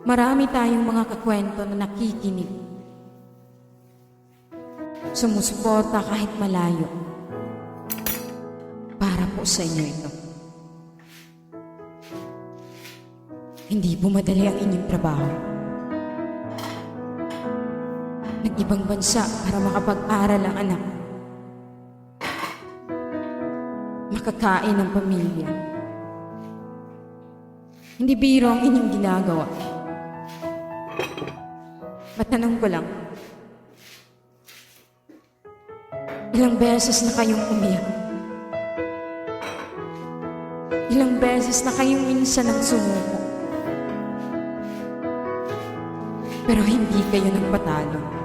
Marami tayong mga kakwento na nakikinig. Sumusuporta kahit malayo. Para po sa inyo ito. Hindi po madali ang inyong trabaho. Nag-ibang bansa para makapag-aral ang anak. Makakain ng pamilya. Hindi biro ang inyong ginagawa. Matanong ko lang, ilang beses na kayong umiyak? Ilang beses na kayong minsan nagsumuko? Pero hindi kayo nagpatalo.